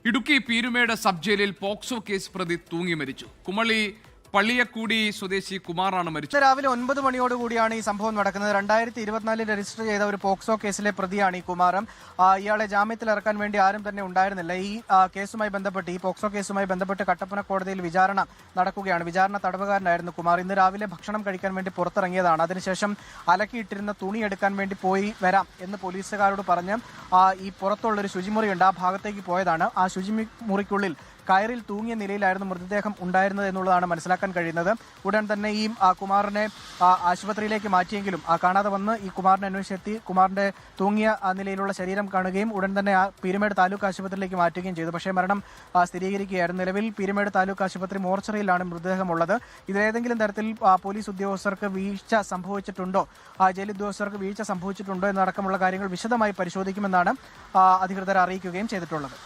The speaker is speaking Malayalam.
ഇടുക്കി പീരുമേട് സബ് ജയിലിൽ പോക്സോ കേസ് പ്രതി തൂങ്ങി മരിച്ചു. കുമളി പള്ളിയക്കൂടി സ്വദേശി കുമാറാണ് മരിച്ചത്. രാവിലെ 9 മണിയോടുകൂടിയാണ് ഈ സംഭവം നടക്കുന്നത്. 2024 രജിസ്റ്റർ ചെയ്ത ഒരു പോക്സോ കേസിലെ പ്രതിയാണ് ഈ കുമാരം. ഇയാളെ ജാമ്യത്തിൽ ഇറക്കാൻ വേണ്ടി ആരും തന്നെ ഉണ്ടായിരുന്നില്ല. ഈ കേസുമായി ബന്ധപ്പെട്ട്, ഈ പോക്സോ കേസുമായി ബന്ധപ്പെട്ട് കട്ടപ്പന കോടതിയിൽ വിചാരണ നടക്കുകയാണ്. വിചാരണ തടവുകാരനായിരുന്നു കുമാർ. ഇന്ന് രാവിലെ ഭക്ഷണം കഴിക്കാൻ വേണ്ടി പുറത്തിറങ്ങിയതാണ്. അതിനുശേഷം അലക്കിയിട്ടിരുന്ന തുണി എടുക്കാൻ വേണ്ടി പോയി വരാം എന്ന് പോലീസുകാരോട് പറഞ്ഞ് ഈ പുറത്തുള്ളൊരു ശുചിമുറിയുണ്ട്, ആ ഭാഗത്തേക്ക് പോയതാണ്. ആ ശുചിമുറിക്കുള്ളിൽ കയറിൽ തൂങ്ങിയ നിലയിലായിരുന്നു മൃതദേഹം ഉണ്ടായിരുന്നത് എന്നുള്ളതാണ് മനസ്സിലാക്കാൻ കഴിയുന്നത്. ഉടൻ തന്നെ ഈ കുമാറിനെ ആശുപത്രിയിലേക്ക് മാറ്റിയെങ്കിലും കാണാതെ വന്ന് ഈ കുമാറിനെ അന്വേഷിച്ചെത്തി കുമാറിന്റെ തൂങ്ങിയ നിലയിലുള്ള ശരീരം കാണുകയും ഉടൻ തന്നെ പീരുമേട് താലൂക്ക് ആശുപത്രിയിലേക്ക് മാറ്റുകയും ചെയ്തു. പക്ഷേ മരണം സ്ഥിരീകരിക്കുകയായിരുന്നു. നിലവിൽ പീരുമേട് താലൂക്ക് ആശുപത്രി മോർച്ചറിയിലാണ് മൃതദേഹമുള്ളത്. ഇതിലേതെങ്കിലും തരത്തിൽ പോലീസ് ഉദ്യോഗസ്ഥർക്ക് വീഴ്ച സംഭവിച്ചിട്ടുണ്ടോ, ജയിൽ ഉദ്യോഗസ്ഥർക്ക് വീഴ്ച സംഭവിച്ചിട്ടുണ്ടോ എന്നടക്കമുള്ള കാര്യങ്ങൾ വിശദമായി പരിശോധിക്കുമെന്നാണ് അധികൃതർ അറിയിക്കുകയും ചെയ്തിട്ടുള്ളത്.